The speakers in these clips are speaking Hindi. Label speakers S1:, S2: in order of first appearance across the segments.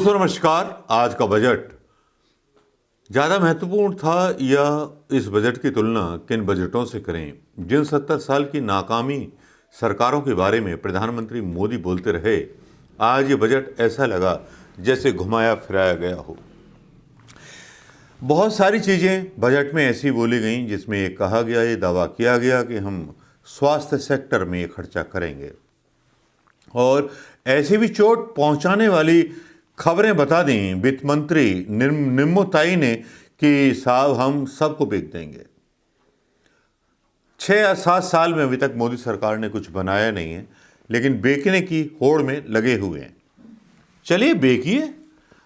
S1: दोस्तों नमस्कार। आज का बजट ज़्यादा महत्वपूर्ण था या इस बजट की तुलना किन बजटों से करें जिन 70 साल की नाकामी सरकारों के बारे में प्रधानमंत्री मोदी बोलते रहे। आज ये बजट ऐसा लगा जैसे घुमाया फिराया गया हो। बहुत सारी चीज़ें बजट में ऐसी बोली गईं जिसमें ये कहा गया, ये दावा किया गया कि हम स्वास्थ्य सेक्टर में ये खर्चा करेंगे, और ऐसे भी चोट पहुंचाने वाली खबरें बता दी वित्त मंत्री निम्मोताई ने कि साहब हम सबको बेच देंगे। 6 या 7 साल में अभी तक मोदी सरकार ने कुछ बनाया नहीं है, लेकिन बेचने की होड़ में लगे हुए हैं। चलिए बेचिए।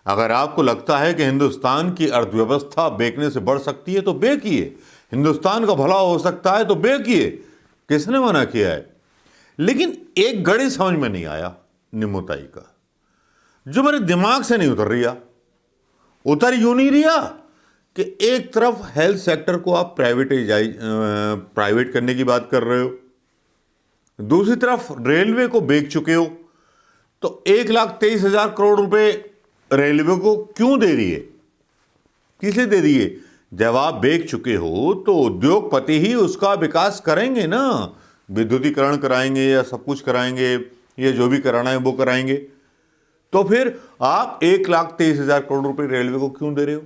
S1: अगर आपको लगता है कि हिंदुस्तान की अर्थव्यवस्था बेचने से बढ़ सकती है तो बेचिए। हिंदुस्तान का भला हो सकता है तो बेचिए। किसने मना किया है? लेकिन एक गणित समझ में नहीं आया निम्मोताई का, जो मेरे दिमाग से नहीं उतर रहा। उतर यूं नहीं रहा कि एक तरफ हेल्थ सेक्टर को आप प्राइवेट करने की बात कर रहे हो, दूसरी तरफ रेलवे को बेच चुके हो। तो 1,23,000 करोड़ रुपए रेलवे को क्यों दे दिए, किसे दे दिए? जब आप बेच चुके हो तो उद्योगपति ही उसका विकास करेंगे ना, विद्युतीकरण कराएंगे या सब कुछ कराएंगे या जो भी कराना है वो कराएंगे। तो फिर आप 1,23,000 करोड़ रुपए रेलवे को क्यों दे रहे हो?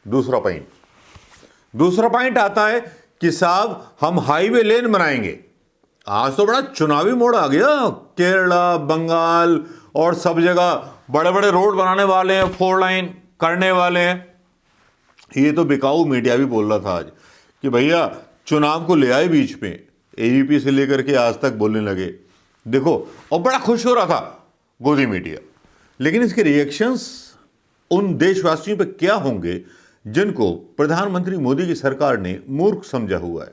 S1: दूसरा पॉइंट आता है कि साहब हम हाईवे लेन बनाएंगे। आज तो बड़ा चुनावी मोड़ आ गया। केरला, बंगाल और सब जगह बड़े बड़े रोड बनाने वाले हैं, 4 लाइन करने वाले हैं। ये तो बिकाऊ मीडिया भी बोल रहा था आज कि भैया चुनाव को ले आए बीच में, एबीपी से लेकर के आज तक बोलने लगे देखो, और बड़ा खुश हो रहा था गोदी मीडिया। लेकिन इसके रिएक्शंस उन देशवासियों पे क्या होंगे जिनको प्रधानमंत्री मोदी की सरकार ने मूर्ख समझा हुआ है?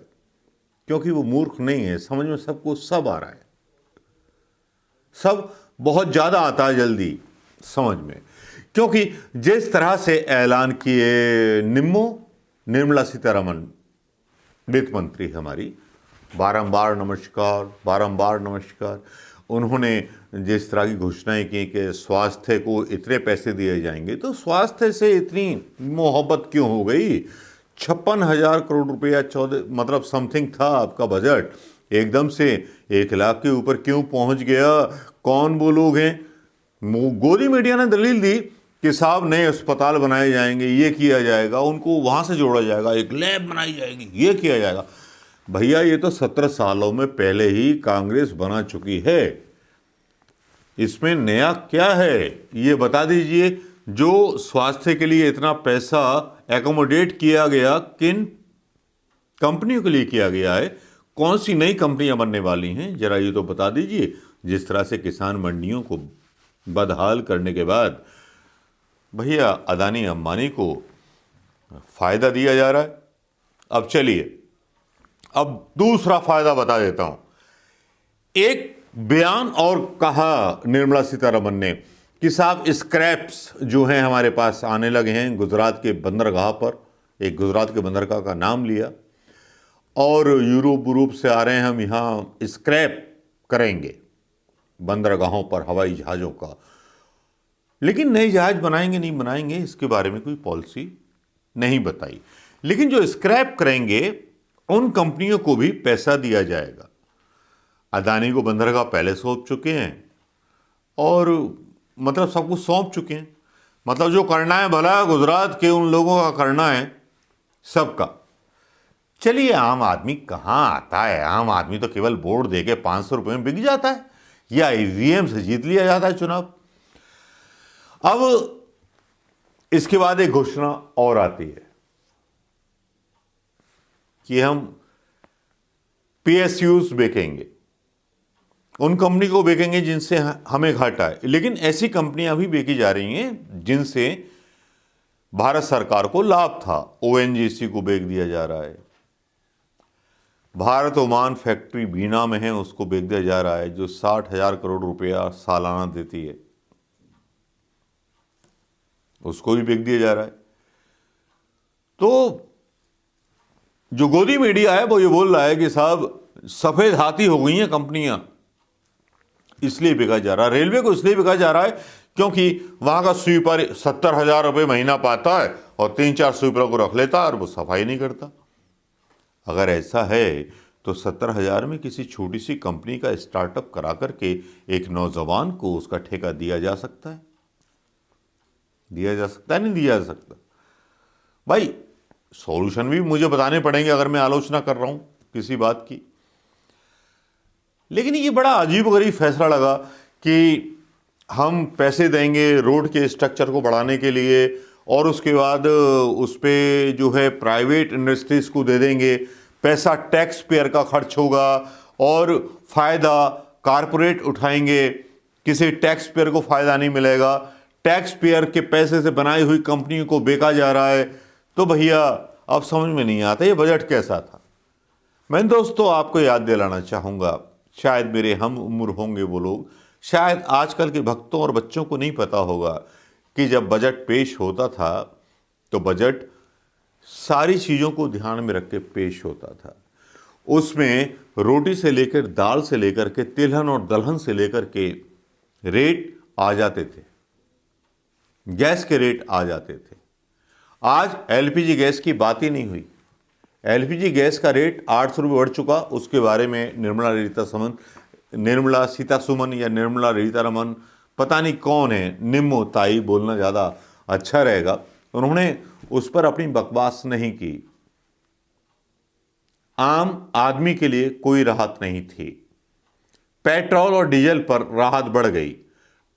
S1: क्योंकि वो मूर्ख नहीं है, समझ में सबको सब आ रहा है, सब बहुत ज्यादा आता है जल्दी समझ में। क्योंकि जिस तरह से ऐलान किए निर्मला सीतारमण वित्त मंत्री हमारी, बारंबार नमस्कार, उन्होंने जिस तरह की घोषणाएं की कि स्वास्थ्य को इतने पैसे दिए जाएंगे, तो स्वास्थ्य से इतनी मोहब्बत क्यों हो गई? 56,000 करोड़ रुपया 14 मतलब समथिंग था आपका बजट, एकदम से 1 लाख के ऊपर क्यों पहुंच गया? कौन वो लोग हैं? गोदी मीडिया ने दलील दी कि साहब नए अस्पताल बनाए जाएंगे, ये किया जाएगा, उनको वहां से जोड़ा जाएगा, एक लैब बनाई जाएगी, ये किया जाएगा। भैया ये तो 17 सालों में पहले ही कांग्रेस बना चुकी है, इसमें नया क्या है ये बता दीजिए। जो स्वास्थ्य के लिए इतना पैसा एकोमोडेट किया गया, किन कंपनियों के लिए किया गया है? कौन सी नई कंपनियां बनने वाली हैं, जरा ये तो बता दीजिए। जिस तरह से किसान मंडियों को बदहाल करने के बाद भैया अदानी अंबानी को फायदा दिया जा रहा है। अब चलिए, अब दूसरा फायदा बता देता हूं। एक बयान और कहा निर्मला सीतारमण ने कि साहब स्क्रैप्स जो हैं हमारे पास आने लगे हैं गुजरात के बंदरगाह पर। एक गुजरात के बंदरगाह का नाम लिया, और यूरोप से आ रहे हैं, हम यहां स्क्रैप करेंगे बंदरगाहों पर हवाई जहाज़ों का। लेकिन नए जहाज बनाएंगे नहीं बनाएंगे इसके बारे में कोई पॉलिसी नहीं बताई। लेकिन जो स्क्रैप करेंगे उन कंपनियों को भी पैसा दिया जाएगा। अदानी को बंदरगाह पहले सौंप चुके हैं, और मतलब सब कुछ सौंप चुके हैं। मतलब जो करना है भला गुजरात के उन लोगों का करना है, सबका। चलिए, आम आदमी कहाँ आता है? आम आदमी तो केवल वोट दे के 500 रुपये में बिक जाता है, या ईवीएम से जीत लिया जाता है चुनाव। अब इसके बाद एक घोषणा और आती है कि हम पीएसयूज बेचेंगे, उन कंपनी को बेचेंगे जिनसे हमें घाटा है। लेकिन ऐसी कंपनियां भी बेची जा रही हैं जिनसे भारत सरकार को लाभ था। ओएनजीसी को बेच दिया जा रहा है। भारत ओमान फैक्ट्री बीना में है, उसको बेच दिया जा रहा है, जो 60,000 करोड़ रुपया सालाना देती है, उसको भी बेच दिया जा रहा है। तो जो गोदी मीडिया है वो ये बोल रहा है कि साहब सफेद हाथी हो गई हैं कंपनियां, इसलिए बिका जा रहा है। रेलवे को इसलिए बिका जा रहा है क्योंकि वहां का स्वीपर 70,000 रुपये महीना पाता है और 3-4 स्वीपरों को रख लेता है और वो सफाई नहीं करता। अगर ऐसा है तो 70,000 में किसी छोटी सी कंपनी का स्टार्टअप करा करके एक नौजवान को उसका ठेका दिया जा सकता है। दिया जा सकता है, नहीं दिया जा सकता? भाई सॉल्यूशन भी मुझे बताने पड़ेंगे अगर मैं आलोचना कर रहा हूं किसी बात की। लेकिन ये बड़ा अजीबोगरीब फैसला लगा कि हम पैसे देंगे रोड के स्ट्रक्चर को बढ़ाने के लिए और उसके बाद उस पर जो है प्राइवेट इंडस्ट्रीज को दे देंगे, पैसा टैक्स पेयर का खर्च होगा और फायदा कारपोरेट उठाएंगे, किसी टैक्स पेयर को फायदा नहीं मिलेगा, टैक्स पेयर के पैसे से बनाई हुई कंपनियों को बेचा जा रहा है। तो भैया अब समझ में नहीं आता ये बजट कैसा था। मैं दोस्तों आपको याद दिलाना चाहूँगा, शायद मेरे हम उम्र होंगे वो लोग, शायद आजकल के भक्तों और बच्चों को नहीं पता होगा कि जब बजट पेश होता था तो बजट सारी चीज़ों को ध्यान में रख के पेश होता था। उसमें रोटी से लेकर दाल से लेकर के तिलहन और दलहन से लेकर के रेट आ जाते थे, गैस के रेट आ जाते थे। आज एलपीजी गैस की बात ही नहीं हुई। एलपीजी गैस का रेट 800 रुपये बढ़ चुका। उसके बारे में निर्मला सीतासुमन या निर्मला सीतारमन, पता नहीं कौन है, निम्मो ताई बोलना ज़्यादा अच्छा रहेगा, उन्होंने उस पर अपनी बकवास नहीं की। आम आदमी के लिए कोई राहत नहीं थी। पेट्रोल और डीजल पर राहत बढ़ गई।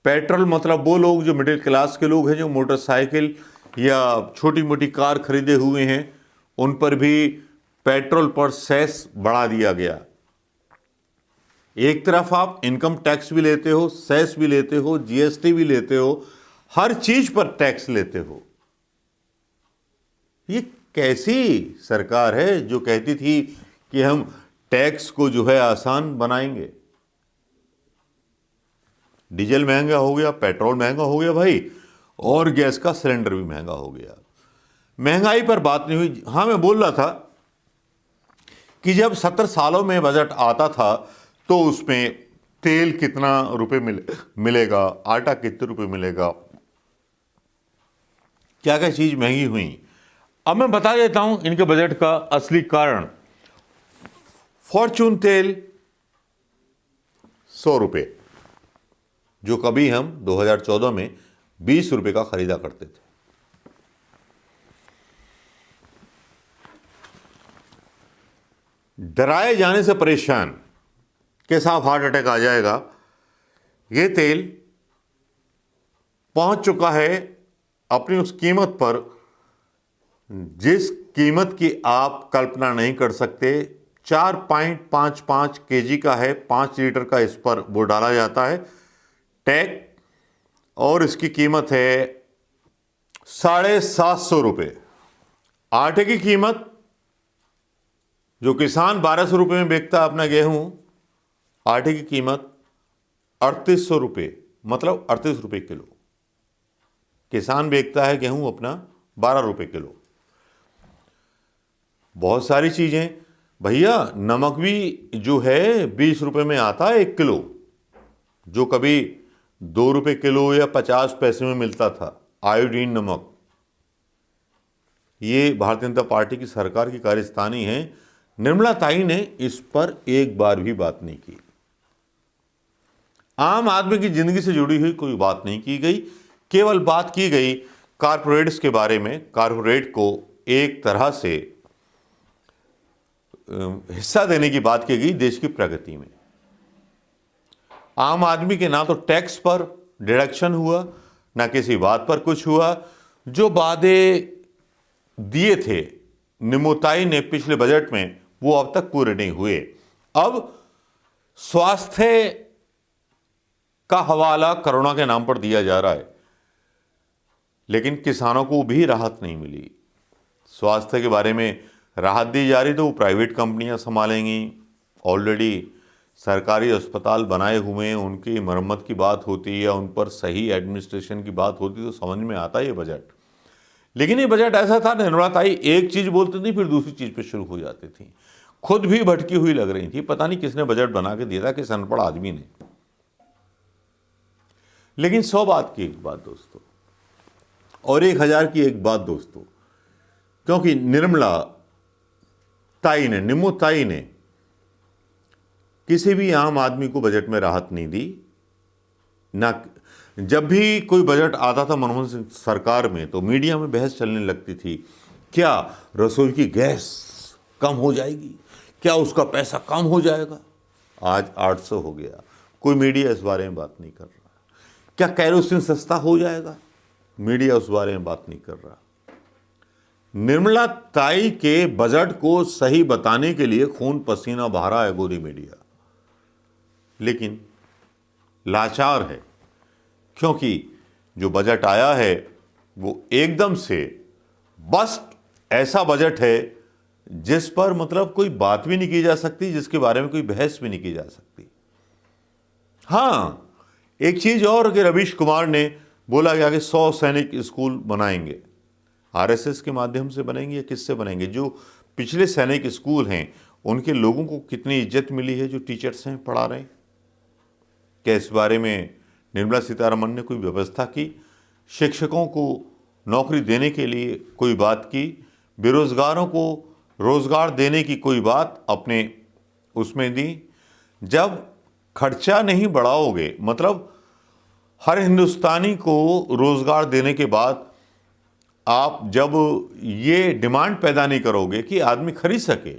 S1: पेट्रोल मतलब वो लोग जो मिडिल क्लास के लोग हैं, जो मोटरसाइकिल या छोटी मोटी कार खरीदे हुए हैं, उन पर भी पेट्रोल पर सेस बढ़ा दिया गया। एक तरफ आप इनकम टैक्स भी लेते हो, सेस भी लेते हो, जीएसटी भी लेते हो, हर चीज पर टैक्स लेते हो। ये कैसी सरकार है जो कहती थी कि हम टैक्स को जो है आसान बनाएंगे? डीजल महंगा हो गया, पेट्रोल महंगा हो गया भाई, और गैस का सिलेंडर भी महंगा हो गया। महंगाई पर बात नहीं हुई। हाँ, मैं बोल रहा था कि जब 70 सालों में बजट आता था तो उसमें तेल कितना रुपए मिलेगा, आटा कितने रुपए मिलेगा, क्या क्या चीज महंगी हुई। अब मैं बता देता हूं इनके बजट का असली कारण। फॉर्चून तेल 100 रुपये, जो कभी हम 2014 में 20 रुपये का खरीदा करते थे। डराए जाने से परेशान कि साहब हार्ट अटैक आ जाएगा, ये तेल पहुंच चुका है अपनी उस कीमत पर जिस कीमत की आप कल्पना नहीं कर सकते। 4.55 केजी का है, 5 लीटर का इस पर वो डाला जाता है टैग, और इसकी कीमत है 750 रुपये। आटे की कीमत, जो किसान 1200 रुपये में बेचता है अपना गेहूं, आटे की कीमत 3800 रुपये, मतलब 38 रुपये किलो। किसान बेचता है गेहूं अपना 12 रुपये किलो। बहुत सारी चीजें भैया, नमक भी जो है 20 रुपये में आता है 1 किलो, जो कभी 2 रुपये किलो या 50 पैसे में मिलता था। आयोडीन नमक, ये भारतीय जनता पार्टी की सरकार की कारस्तानी है। निर्मला ताई ने इस पर एक बार भी बात नहीं की। आम आदमी की जिंदगी से जुड़ी हुई कोई बात नहीं की गई। केवल बात की गई कारपोरेट्स के बारे में। कारपोरेट को एक तरह से हिस्सा देने की बात की गई देश की प्रगति में। आम आदमी के ना तो टैक्स पर डिडक्शन हुआ, ना किसी बात पर कुछ हुआ। जो वादे दिए थे निमुताई ने पिछले बजट में, वो अब तक पूरे नहीं हुए। अब स्वास्थ्य का हवाला कोरोना के नाम पर दिया जा रहा है, लेकिन किसानों को भी राहत नहीं मिली। स्वास्थ्य के बारे में राहत दी जा रही तो वो प्राइवेट कंपनियां संभालेंगी। ऑलरेडी सरकारी अस्पताल बनाए हुए हैं, उनकी मरम्मत की बात होती है या उन पर सही एडमिनिस्ट्रेशन की बात होती तो समझ में आता ये बजट। लेकिन ये बजट ऐसा था, निर्मला ताई एक चीज बोलती थी फिर दूसरी चीज पे शुरू हो जाती थी। खुद भी भटकी हुई लग रही थी। पता नहीं किसने बजट बना के दिया था, किस अनपढ़ आदमी ने। लेकिन 100 बात की एक बात दोस्तों, और 1000 की एक बात दोस्तों, क्योंकि निर्मला ताई ने, निम्मू ताई ने किसी भी आम आदमी को बजट में राहत नहीं दी ना। जब भी कोई बजट आता था मनमोहन सिंह सरकार में तो मीडिया में बहस चलने लगती थी, क्या रसोई की गैस कम हो जाएगी, क्या उसका पैसा कम हो जाएगा। आज 800 हो गया, कोई मीडिया इस बारे में बात नहीं कर रहा। क्या कैरोसिन सस्ता हो जाएगा, मीडिया उस बारे में बात नहीं कर रहा। निर्मला ताई के बजट को सही बताने के लिए खून पसीना बहा रहा है गोदी मीडिया, लेकिन लाचार है, क्योंकि जो बजट आया है वो एकदम से बस ऐसा बजट है जिस पर मतलब कोई बात भी नहीं की जा सकती, जिसके बारे में कोई बहस भी नहीं की जा सकती। हाँ, एक चीज और कि रवीश कुमार ने बोला गया कि 100 सैनिक स्कूल बनाएंगे। आरएसएस के माध्यम से बनेंगे या किससे बनेंगे? जो पिछले सैनिक स्कूल हैं उनके लोगों को कितनी इज्जत मिली है जो टीचर्स हैं पढ़ा रहे हैं? क्या इस बारे में निर्मला सीतारमण ने कोई व्यवस्था की? शिक्षकों को नौकरी देने के लिए कोई बात की? बेरोजगारों को रोजगार देने की कोई बात अपने उसमें दी? जब खर्चा नहीं बढ़ाओगे, मतलब हर हिंदुस्तानी को रोजगार देने के बाद आप जब ये डिमांड पैदा नहीं करोगे कि आदमी खरीद सके,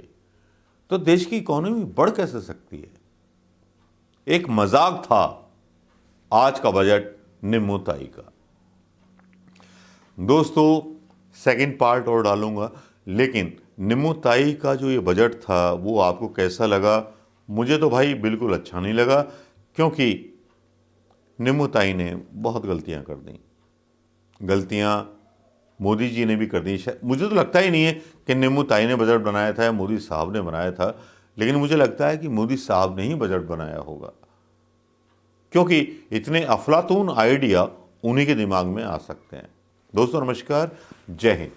S1: तो देश की इकोनॉमी बढ़ कैसे सकती है? एक मजाक था आज का बजट निम्मू ताई का। दोस्तों, सेकंड पार्ट और डालूंगा, लेकिन निम्मू ताई का जो ये बजट था वो आपको कैसा लगा? मुझे तो भाई बिल्कुल अच्छा नहीं लगा, क्योंकि निम्मू ताई ने बहुत गलतियां कर दी। गलतियां मोदी जी ने भी कर दी। मुझे तो लगता ही नहीं है कि निम्मू ताई ने बजट बनाया था या मोदी साहब ने बनाया था, लेकिन मुझे लगता है कि मोदी साहब ने ही बजट बनाया होगा, क्योंकि इतने अफलातून आइडिया उन्हीं के दिमाग में आ सकते हैं। दोस्तों नमस्कार, जय हिंद।